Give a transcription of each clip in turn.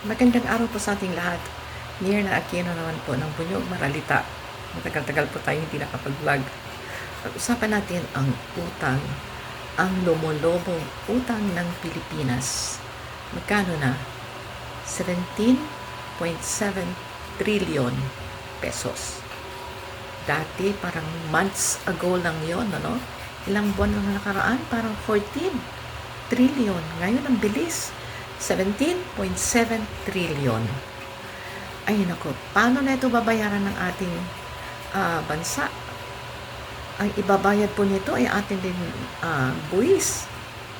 Magandang araw po sa ating lahat. Near na Aquino naman po ng Bunyog, Maralita. Matagal-tagal po tayo hindi nakapag-vlog. Pag-usapan natin ang utang, ang lumolobong utang ng Pilipinas. Magkano na? 17.7 trillion pesos. Dati parang months ago lang yon, ano? Ilang buwan lang nakaraan, parang 14 trillion. Ngayon ang bilis. 17.7 trillion. Ay nako, paano na ito babayaran ng ating bansa? Ang ibabayad po nito ay ating din buwis.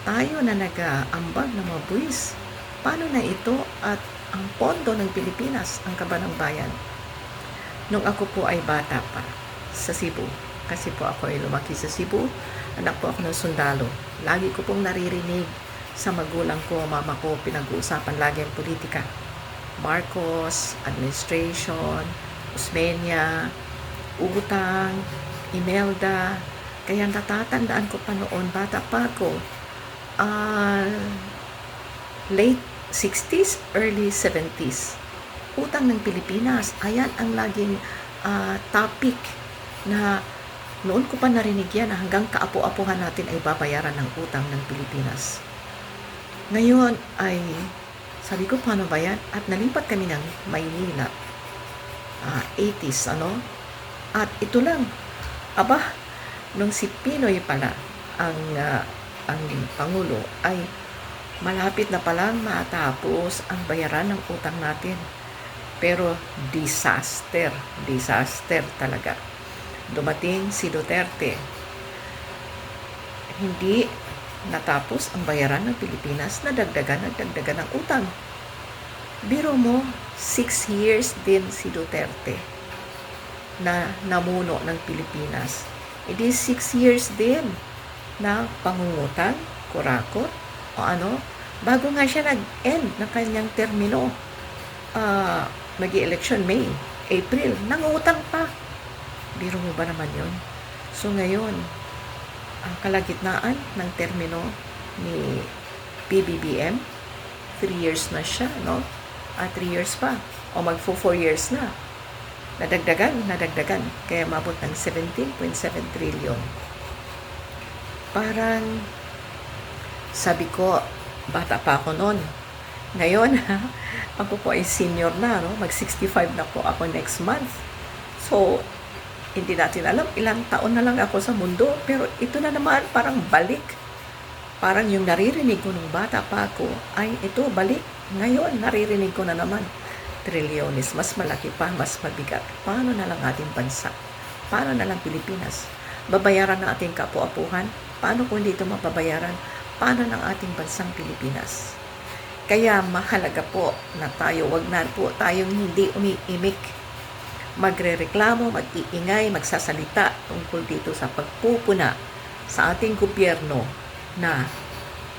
Tayo na nag-aambag ng mga buwis. Paano na ito at ang pondo ng Pilipinas, ang kaban ng bayan? Nung ako po ay bata pa sa Cebu, kasi po ako ay lumaki sa Cebu, anak po ako ng sundalo. Lagi ko pong naririnig sa magulang ko, mama ko, pinag-uusapan lagi ang politika. Marcos, administration, Osmeña, utang, Imelda. Kaya natatandaan ko pa noon, bata pa ako, late 60s, early 70s. Utang ng Pilipinas, ayan ang laging topic na noon ko pa narinig yan na hanggang kaapo-apuhan natin ay babayaran ng utang ng Pilipinas. Ngayon ay, sabi ko, paano ba yan? At nalipat kami ng Maynila, 80s, ano? At ito lang, aba, nung si Pinoy pala, ang Pangulo, ay malapit na palang matapos ang bayaran ng utang natin. Pero disaster talaga. Dumating si Duterte. Hindi natapos ang bayaran ng Pilipinas, nadagdagan ng utang. Biro mo, 6 years din si Duterte na namuno ng Pilipinas. It is 6 years din na pangungutang, kurakot, o ano, bago nga siya nag-end ng kanyang termino. Mag-i-election May, April, nangutang pa. Biro mo ba naman yun? So ngayon, ang kalagitnaan ng termino ni PBBM, 3 years na siya, no? 3 years pa. O magfo 4 years na. Nadagdagan. Kaya mabot ng 17.7 trillion. Parang, sabi ko, bata pa ako noon. Ngayon, ako po ay senior na, no? Mag-65 na po ako next month. So, hindi natin alam, ilang taon na lang ako sa mundo, pero ito na naman, parang balik. Parang yung naririnig ko nung bata pa ako, ay ito, balik. Ngayon, naririnig ko na naman, trilyones, mas malaki pa, mas mabigat. Paano na lang ating bansa? Paano na lang Pilipinas? Babayaran ng ating kapu-apuhan? Paano kung hindi ito mapabayaran? Paano ng ating bansang Pilipinas? Kaya mahalaga po na tayo, wag na po tayong hindi umiimik, magrereklamo, mag-iingay, magsasalita tungkol dito sa pagpupuna sa ating gobyerno na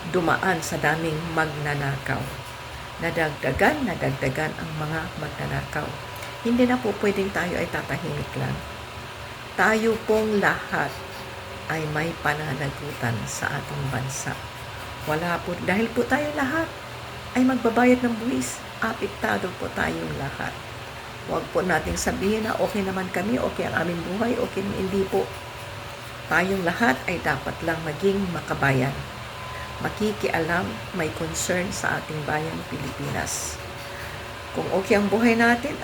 dumaan sa daming magnanakaw. Nadagdagan ang mga magnanakaw. Hindi na po pwedeng tayo ay tatahimik lang. Tayo pong lahat ay may pananagutan sa ating bansa. Wala po, dahil po tayo lahat ay magbabayad ng buwis. Apektado po tayong lahat. Huwag po nating sabihin na okay naman kami, okay ang aming buhay, okay hindi po. Tayong lahat ay dapat lang maging makabayan. Makikialam, may concern sa ating bayang Pilipinas. Kung okay ang buhay natin,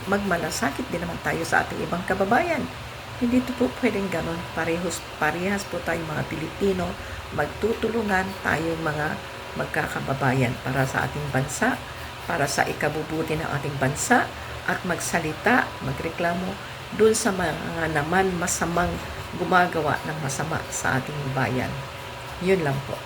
magmalasakit din naman tayo sa ating ibang kababayan. Hindi ito po pwedeng ganon. Parehas po tayong mga Pilipino, magtutulungan tayong mga magkakababayan para sa ating bansa, para sa ikabubuti ng ating bansa, at magsalita, magreklamo dun sa mga naman masamang gumagawa ng masama sa ating bayan. Yun lang po.